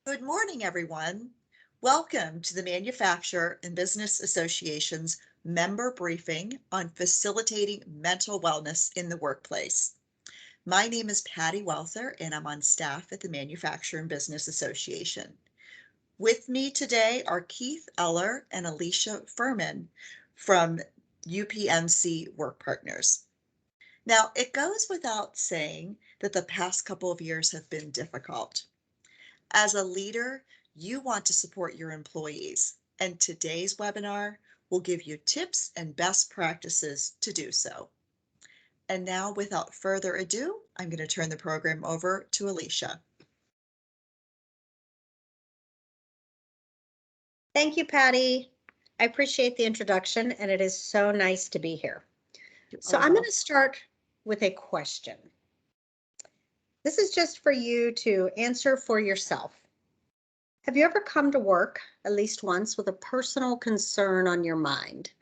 Good morning, everyone. Welcome to the Manufacturer and Business Association's member briefing on facilitating mental wellness in the workplace. My name is Patty Welther, and I'm on staff at the Manufacturer and Business Association. With me today are Keith Eller and Alicia Furman from UPMC Work Partners. Now, it goes without saying that the past couple of years have been difficult. As a leader, you want to support your employees, and today's webinar will give you tips and best practices to do so. And now, without further ado, I'm going to turn the program over to Alicia. Thank you, Patty. I appreciate the introduction, and it is so nice to be here. So I'm going to start with a question. This is just for you to answer for yourself. Have you ever come to work at least once with a personal concern on your mind?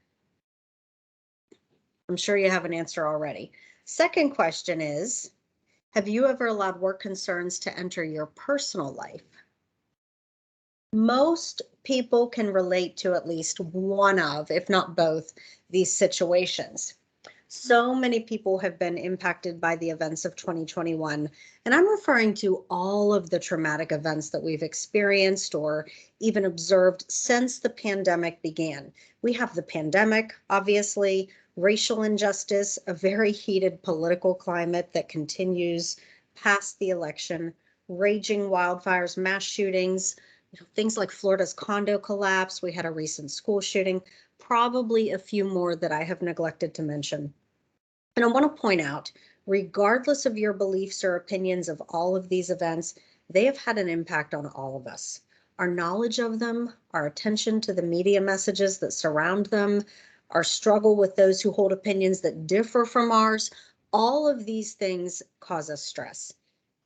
I'm sure you have an answer already. Second question is, have you ever allowed work concerns to enter your personal life? Most people can relate to at least one of, if not both, these situations. So many people have been impacted by the events of 2021, and I'm referring to all of the traumatic events that we've experienced or even observed since the pandemic began. We have the pandemic, obviously, racial injustice, a very heated political climate that continues past the election, raging wildfires, mass shootings, things like Florida's condo collapse. We had a recent school shooting, probably a few more that I have neglected to mention. And I want to point out, regardless of your beliefs or opinions of all of these events, they have had an impact on all of us. Our knowledge of them, our attention to the media messages that surround them, our struggle with those who hold opinions that differ from ours, all of these things cause us stress.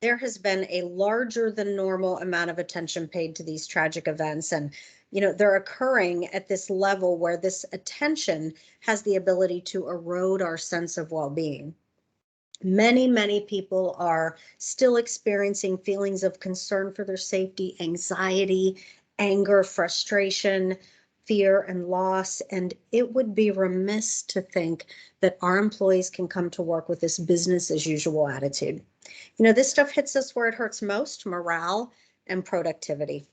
There has been a larger than normal amount of attention paid to these tragic events, and they're occurring at this level where this attention has the ability to erode our sense of well-being. Many people are still experiencing feelings of concern for their safety, anxiety, anger, frustration, fear, and loss. And it would be remiss to think that our employees can come to work with this business as usual attitude. This stuff hits us where it hurts most: morale and productivity.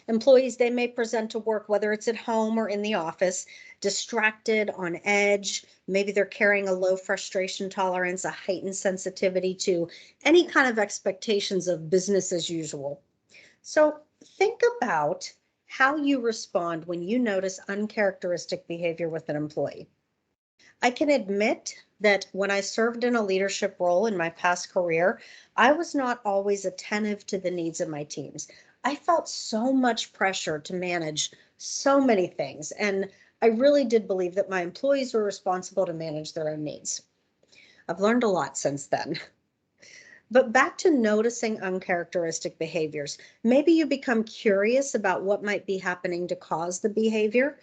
Employees, they may present to work, whether it's at home or in the office, distracted, on edge. Maybe they're carrying a low frustration tolerance, a heightened sensitivity to any kind of expectations of business as usual. So think about how you respond when you notice uncharacteristic behavior with an employee. I can admit that when I served in a leadership role in my past career, I was not always attentive to the needs of my teams. I felt so much pressure to manage so many things, and I really did believe that my employees were responsible to manage their own needs. I've learned a lot since then. But back to noticing uncharacteristic behaviors. Maybe you become curious about what might be happening to cause the behavior.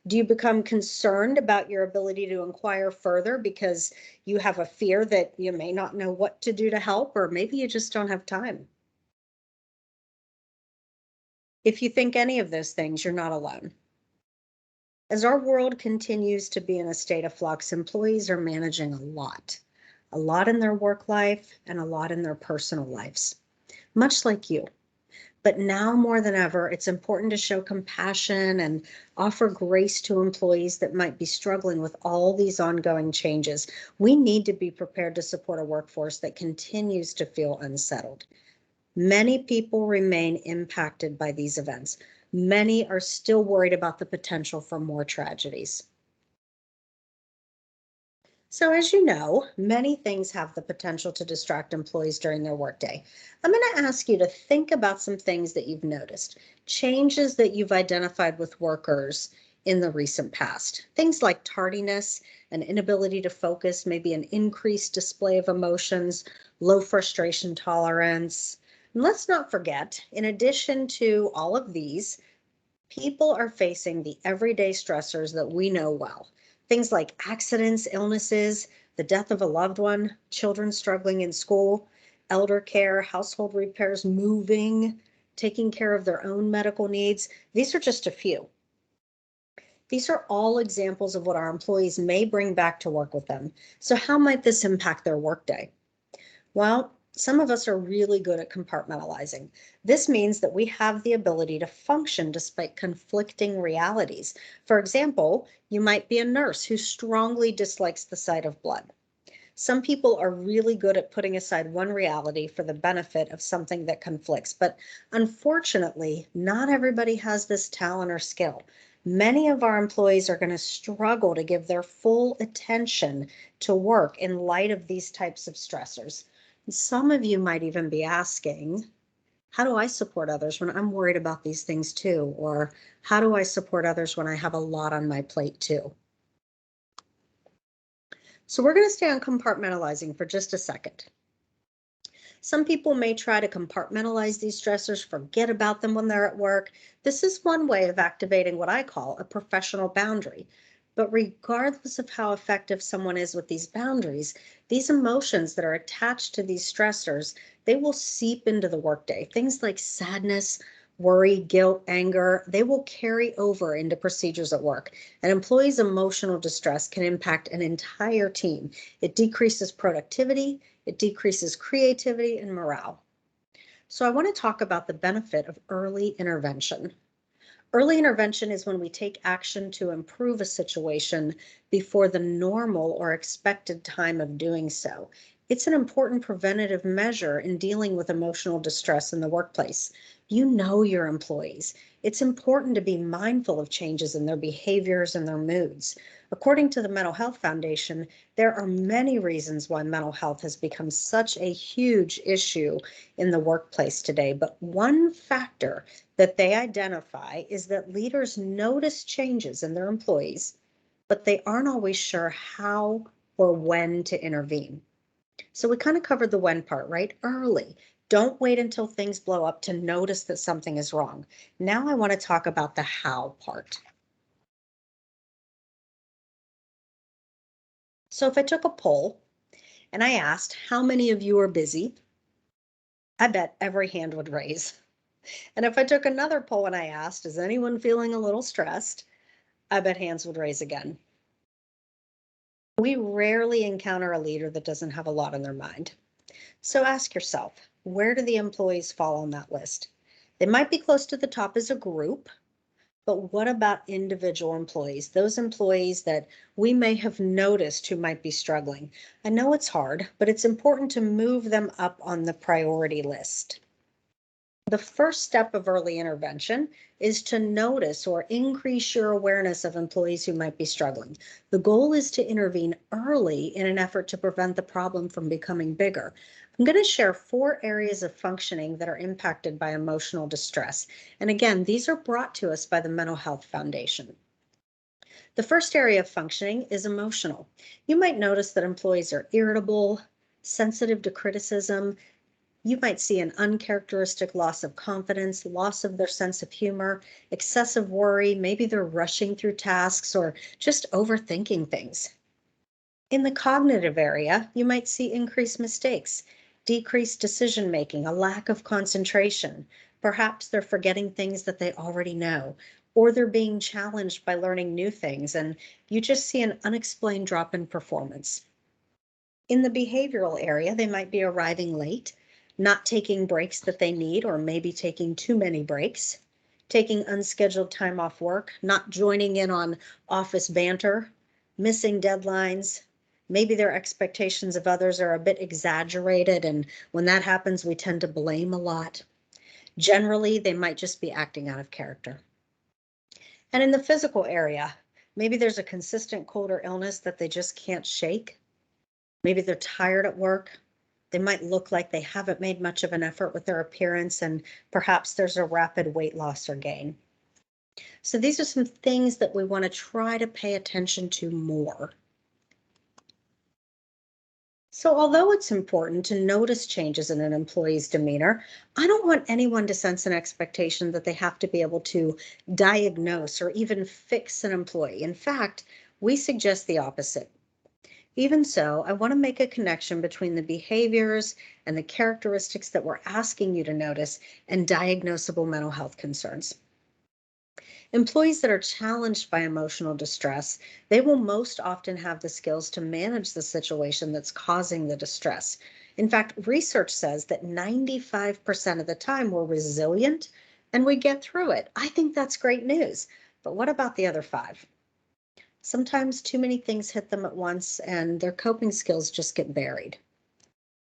Do you become concerned about your ability to inquire further because you have a fear that you may not know what to do to help, or maybe you just don't have time? If you think any of those things, you're not alone. As our world continues to be in a state of flux, employees are managing a lot in their work life and a lot in their personal lives, much like you. But now more than ever, it's important to show compassion and offer grace to employees that might be struggling with all these ongoing changes. We need to be prepared to support a workforce that continues to feel unsettled. Many people remain impacted by these events. Many are still worried about the potential for more tragedies. So as you know, many things have the potential to distract employees during their workday. I'm going to ask you to think about some things that you've noticed, changes that you've identified with workers in the recent past. Things like tardiness, an inability to focus, maybe an increased display of emotions, low frustration tolerance. And let's not forget, in addition to all of these, people are facing the everyday stressors that we know well. Things like accidents, illnesses, the death of a loved one, children struggling in school, elder care, household repairs, moving, taking care of their own medical needs. These are just a few. These are all examples of what our employees may bring back to work with them. So how might this impact their workday? Well, some of us are really good at compartmentalizing. This means that we have the ability to function despite conflicting realities. For example, you might be a nurse who strongly dislikes the sight of blood. Some people are really good at putting aside one reality for the benefit of something that conflicts, but unfortunately, not everybody has this talent or skill. Many of our employees are going to struggle to give their full attention to work in light of these types of stressors. Some of you might even be asking, how do I support others when I'm worried about these things too? Or how do I support others when I have a lot on my plate too? So we're going to stay on compartmentalizing for just a second. Some people may try to compartmentalize these stressors, forget about them when they're at work. This is one way of activating what I call a professional boundary. But regardless of how effective someone is with these boundaries, these emotions that are attached to these stressors, they will seep into the workday. Things like sadness, worry, guilt, anger, they will carry over into procedures at work. An employee's emotional distress can impact an entire team. It decreases productivity, it decreases creativity and morale. So I want to talk about the benefit of early intervention. Early intervention is when we take action to improve a situation before the normal or expected time of doing so. It's an important preventative measure in dealing with emotional distress in the workplace. You know your employees. It's important to be mindful of changes in their behaviors and their moods. According to the Mental Health Foundation, there are many reasons why mental health has become such a huge issue in the workplace today, but one factor that they identify is that leaders notice changes in their employees, but they aren't always sure how or when to intervene. So we kind of covered the when part, right? Early. Don't wait until things blow up to notice that something is wrong. Now I want to talk about the how part. So if I took a poll and I asked how many of you are busy, I bet every hand would raise. And if I took another poll and I asked, is anyone feeling a little stressed? I bet hands would raise again. We rarely encounter a leader that doesn't have a lot on their mind. So ask yourself, where do the employees fall on that list? They might be close to the top as a group, but what about individual employees? Those employees that we may have noticed who might be struggling. I know it's hard, but it's important to move them up on the priority list. The first step of early intervention is to notice or increase your awareness of employees who might be struggling. The goal is to intervene early in an effort to prevent the problem from becoming bigger. I'm going to share 4 areas of functioning that are impacted by emotional distress. And again, these are brought to us by the Mental Health Foundation. The first area of functioning is emotional. You might notice that employees are irritable, sensitive to criticism. You might see an uncharacteristic loss of confidence, loss of their sense of humor, excessive worry. Maybe they're rushing through tasks or just overthinking things. In the cognitive area, you might see increased mistakes, decreased decision making, a lack of concentration. Perhaps they're forgetting things that they already know, or they're being challenged by learning new things, and you just see an unexplained drop in performance. In the behavioral area, they might be arriving late, not taking breaks that they need, or maybe taking too many breaks, taking unscheduled time off work, not joining in on office banter, missing deadlines. Maybe their expectations of others are a bit exaggerated, and when that happens, we tend to blame a lot. Generally, they might just be acting out of character. And in the physical area, maybe there's a consistent cold or illness that they just can't shake. Maybe they're tired at work. They might look like they haven't made much of an effort with their appearance, and perhaps there's a rapid weight loss or gain. So these are some things that we want to try to pay attention to more. So although it's important to notice changes in an employee's demeanor, I don't want anyone to sense an expectation that they have to be able to diagnose or even fix an employee. In fact, we suggest the opposite. Even so, I want to make a connection between the behaviors and the characteristics that we're asking you to notice and diagnosable mental health concerns. Employees that are challenged by emotional distress, they will most often have the skills to manage the situation that's causing the distress. In fact, research says that 95% of the time we're resilient and we get through it. I think that's great news. But what about the other five? Sometimes too many things hit them at once and their coping skills just get buried.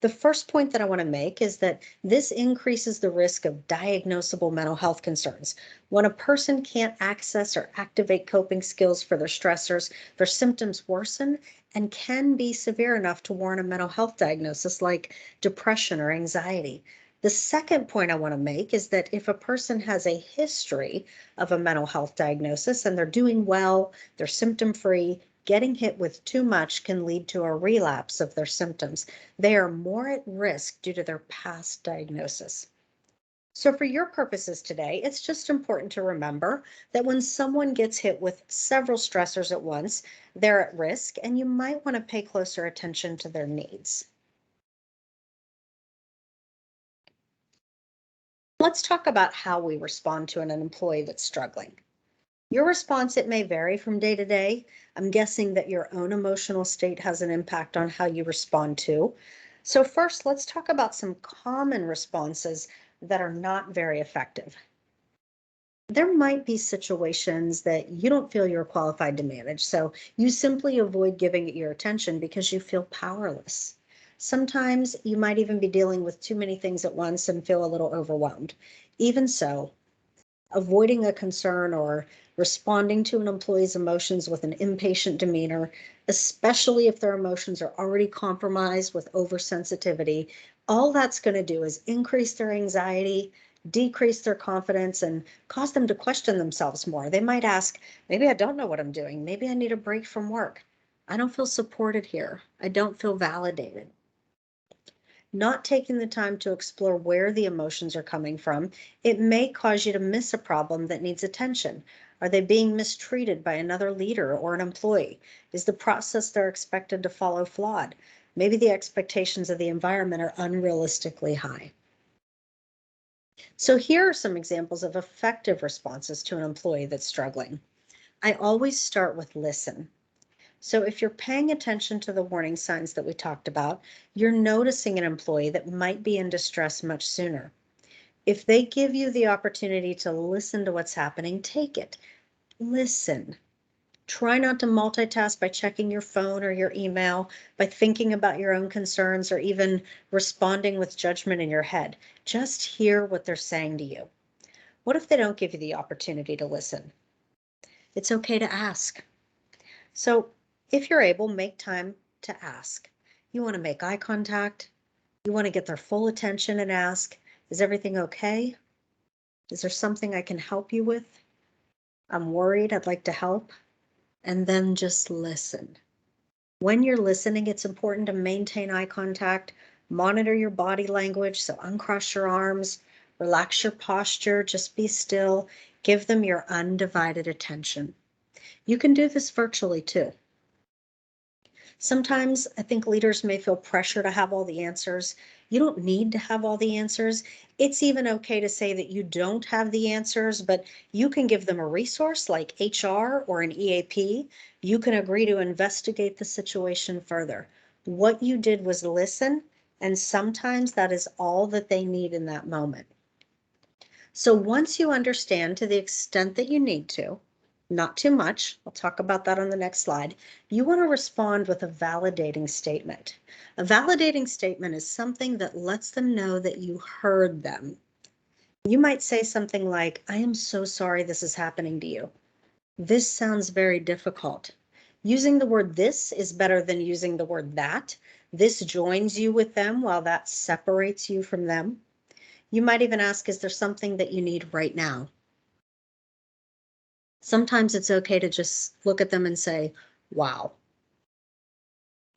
The first point that I want to make is that this increases the risk of diagnosable mental health concerns. When a person can't access or activate coping skills for their stressors, their symptoms worsen and can be severe enough to warrant a mental health diagnosis like depression or anxiety. The second point I want to make is that if a person has a history of a mental health diagnosis and they're doing well, they're symptom free, getting hit with too much can lead to a relapse of their symptoms. They are more at risk due to their past diagnosis. So for your purposes today, it's just important to remember that when someone gets hit with several stressors at once, they're at risk and you might want to pay closer attention to their needs. Let's talk about how we respond to an employee that's struggling. Your response, it may vary from day to day. I'm guessing that your own emotional state has an impact on how you respond too. So first, let's talk about some common responses that are not very effective. There might be situations that you don't feel you're qualified to manage, so you simply avoid giving it your attention because you feel powerless. Sometimes you might even be dealing with too many things at once and feel a little overwhelmed. Even so, avoiding a concern or responding to an employee's emotions with an impatient demeanor, especially if their emotions are already compromised with oversensitivity, all that's going to do is increase their anxiety, decrease their confidence, and cause them to question themselves more. They might ask, maybe I don't know what I'm doing. Maybe I need a break from work. I don't feel supported here. I don't feel validated. Not taking the time to explore where the emotions are coming from, it may cause you to miss a problem that needs attention. Are they being mistreated by another leader or an employee? Is the process they're expected to follow flawed? Maybe the expectations of the environment are unrealistically high. So here are some examples of effective responses to an employee that's struggling. I always start with listen. So if you're paying attention to the warning signs that we talked about, you're noticing an employee that might be in distress much sooner. If they give you the opportunity to listen to what's happening, take it. Listen. Try not to multitask by checking your phone or your email, by thinking about your own concerns, or even responding with judgment in your head. Just hear what they're saying to you. What if they don't give you the opportunity to listen? It's okay to ask. So if you're able, make time to ask. You want to make eye contact. You want to get their full attention and ask, is everything okay? Is there something I can help you with? I'm worried. I'd like to help. And then just listen. When you're listening, it's important to maintain eye contact, monitor your body language. So uncross your arms, relax your posture, just be still. Give them your undivided attention. You can do this virtually too. Sometimes I think leaders may feel pressure to have all the answers. You don't need to have all the answers. It's even okay to say that you don't have the answers, but you can give them a resource like HR or an EAP. You can agree to investigate the situation further. What you did was listen, and sometimes that is all that they need in that moment. So once you understand to the extent that you need to, not too much, I'll talk about that on the next slide, you want to respond with a validating statement. A validating statement is something that lets them know that you heard them. You might say something like, I am so sorry this is happening to you. This sounds very difficult. Using the word this is better than using the word that. This joins you with them while that separates you from them. You might even ask, is there something that you need right now? Sometimes it's okay to just look at them and say, wow.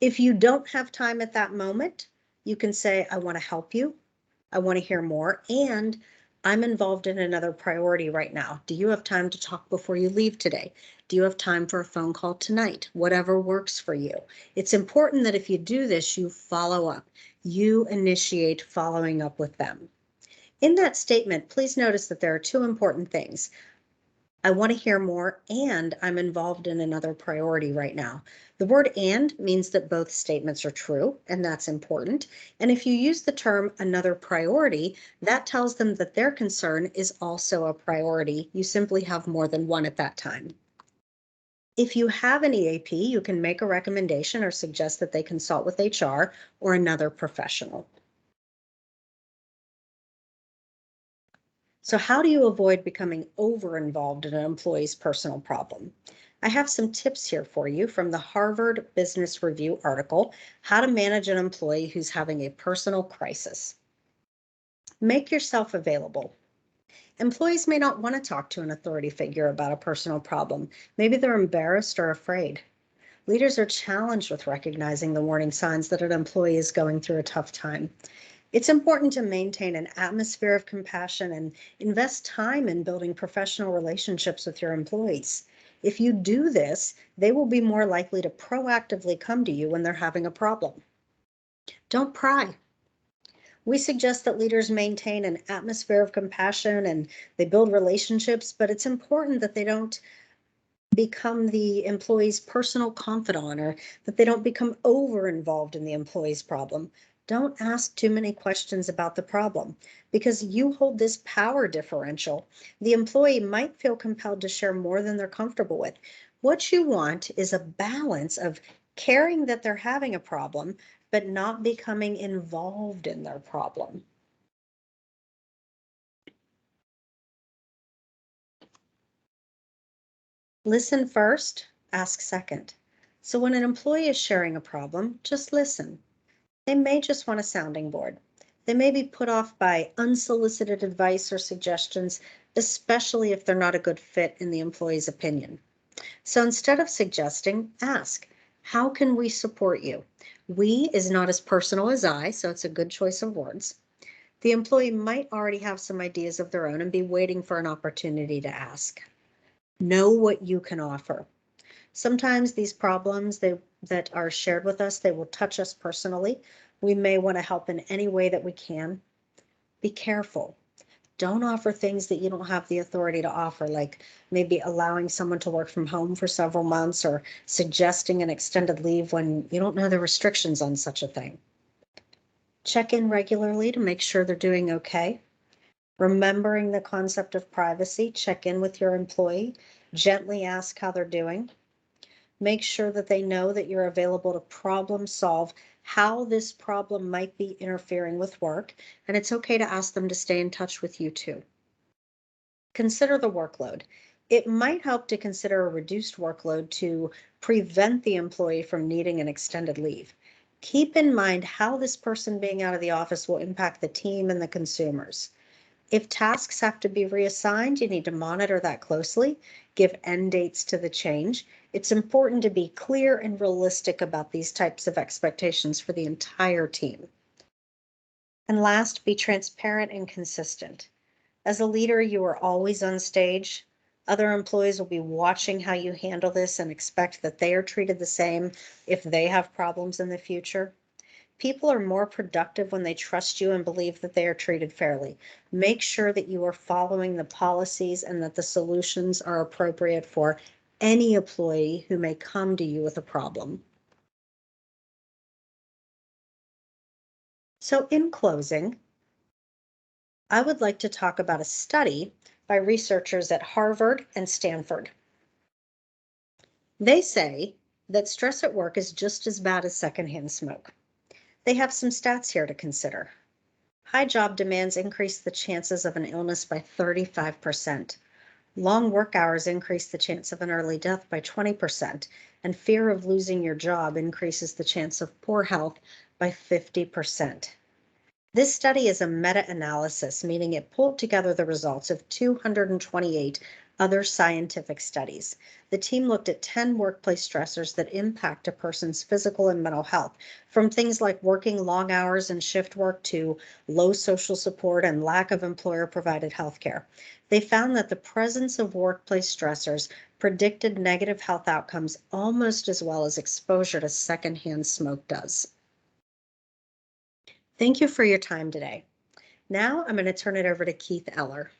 If you don't have time at that moment, you can say, I want to help you. I want to hear more. And I'm involved in another priority right now. Do you have time to talk before you leave today? Do you have time for a phone call tonight? Whatever works for you. It's important that if you do this, you follow up. You initiate following up with them. In that statement, please notice that there are two important things. I want to hear more, and I'm involved in another priority right now. The word "and" means that both statements are true, and that's important. And if you use the term another priority, that tells them that their concern is also a priority. You simply have more than one at that time. If you have an EAP, you can make a recommendation or suggest that they consult with HR or another professional. So how do you avoid becoming over-involved in an employee's personal problem? I have some tips here for you from the Harvard Business Review article, How to Manage an Employee Who's Having a Personal Crisis. Make yourself available. Employees may not want to talk to an authority figure about a personal problem. Maybe they're embarrassed or afraid. Leaders are challenged with recognizing the warning signs that an employee is going through a tough time. It's important to maintain an atmosphere of compassion and invest time in building professional relationships with your employees. If you do this, they will be more likely to proactively come to you when they're having a problem. Don't pry. We suggest that leaders maintain an atmosphere of compassion and they build relationships, but it's important that they don't become the employee's personal confidant or that they don't become over involved in the employee's problem. Don't ask too many questions about the problem because you hold this power differential. The employee might feel compelled to share more than they're comfortable with. What you want is a balance of caring that they're having a problem, but not becoming involved in their problem. Listen first, ask second. So when an employee is sharing a problem, just listen. They may just want a sounding board. They may be put off by unsolicited advice or suggestions, especially if they're not a good fit in the employee's opinion. So instead of suggesting, ask, how can we support you? We is not as personal as I, so it's a good choice of words. The employee might already have some ideas of their own and be waiting for an opportunity to ask. Know what you can offer. Sometimes these problems that are shared with us, they will touch us personally. We may want to help in any way that we can. Be careful. Don't offer things that you don't have the authority to offer, like maybe allowing someone to work from home for several months or suggesting an extended leave when you don't know the restrictions on such a thing. Check in regularly to make sure they're doing okay. Remembering the concept of privacy, check in with your employee, gently ask how they're doing. Make sure that they know that you're available to problem solve how this problem might be interfering with work, and it's okay to ask them to stay in touch with you too. Consider the workload. It might help to consider a reduced workload to prevent the employee from needing an extended leave. Keep in mind how this person being out of the office will impact the team and the consumers. If tasks have to be reassigned, you need to monitor that closely, give end dates to the change. It's important to be clear and realistic about these types of expectations for the entire team. And last, be transparent and consistent. As a leader, you are always on stage. Other employees will be watching how you handle this and expect that they are treated the same if they have problems in the future. People are more productive when they trust you and believe that they are treated fairly. Make sure that you are following the policies and that the solutions are appropriate for any employee who may come to you with a problem. So in closing, I would like to talk about a study by researchers at Harvard and Stanford. They say that stress at work is just as bad as secondhand smoke. They have some stats here to consider. High job demands increase the chances of an illness by 35%. Long work hours increase the chance of an early death by 20%, and fear of losing your job increases the chance of poor health by 50%. This study is a meta-analysis, meaning it pulled together the results of 228 other scientific studies. The team looked at 10 workplace stressors that impact a person's physical and mental health, from things like working long hours and shift work to low social support and lack of employer provided health care. They found that the presence of workplace stressors predicted negative health outcomes almost as well as exposure to secondhand smoke does. Thank you for your time today. Now I'm going to turn it over to Keith Eller.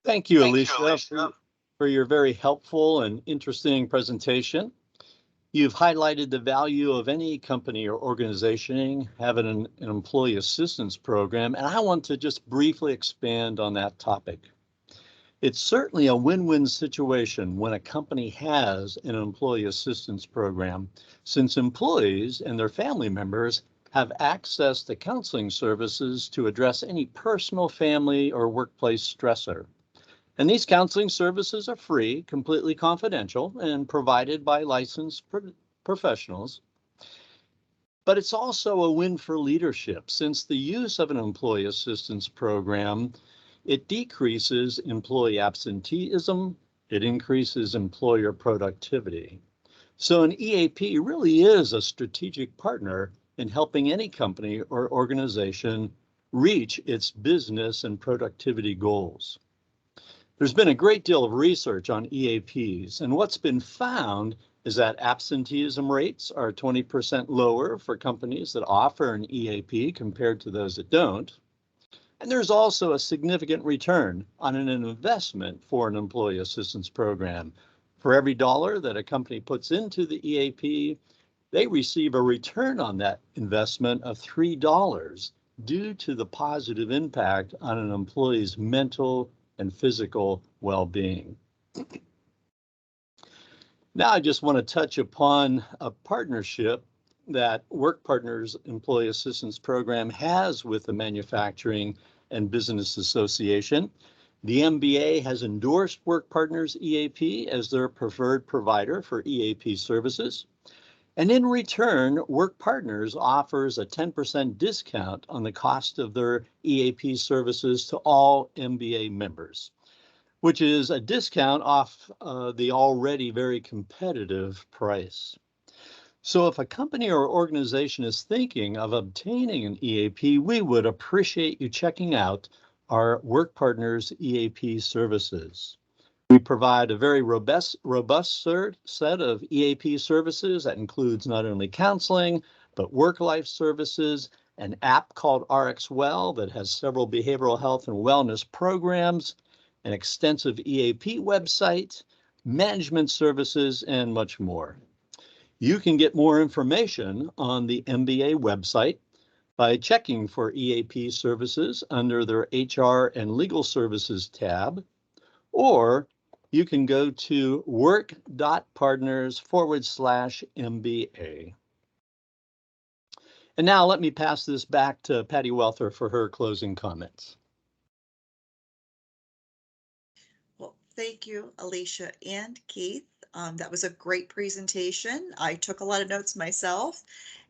Thank you, Alicia, for your very helpful and interesting presentation. You've highlighted the value of any company or organization having an employee assistance program, and I want to just briefly expand on that topic. It's certainly a win-win situation when a company has an employee assistance program, since employees and their family members have access to counseling services to address any personal, family, or workplace stressor. And these counseling services are free, completely confidential, and provided by licensed professionals. But it's also a win for leadership, since the use of an employee assistance program, it decreases employee absenteeism, it increases employer productivity. So an EAP really is a strategic partner in helping any company or organization reach its business and productivity goals. There's been a great deal of research on EAPs, and what's been found is that absenteeism rates are 20% lower for companies that offer an EAP compared to those that don't. And there's also a significant return on an investment for an employee assistance program. For every dollar that a company puts into the EAP, they receive a return on that investment of $3 due to the positive impact on an employee's mental and physical well-being. Now I just want to touch upon a partnership that Work Partners Employee Assistance Program has with the Manufacturing and Business Association. The MBA has endorsed Work Partners EAP as their preferred provider for EAP services. And in return, Work Partners offers a 10% discount on the cost of their EAP services to all MBA members, which is a discount off the already very competitive price. So if a company or organization is thinking of obtaining an EAP, we would appreciate you checking out our Work Partners EAP services. We provide a very robust set of EAP services that includes not only counseling, but work-life services, an app called RxWell that has several behavioral health and wellness programs, an extensive EAP website, management services, and much more. You can get more information on the MBA website by checking for EAP services under their HR and Legal Services tab, or you can go to work.partners/MBA. And now let me pass this back to Patty Welther for her closing comments. Well, thank you, Alicia and Keith. That was a great presentation. I took a lot of notes myself.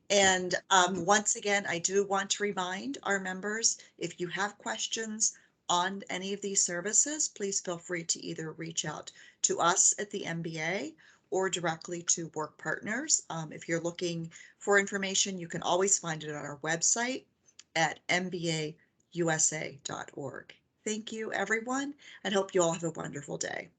And once again, I do want to remind our members, if you have questions on any of these services, please feel free to either reach out to us at the MBA or directly to Work Partners. If you're looking for information, you can always find it on our website at mbausa.org. Thank you, everyone, and hope you all have a wonderful day.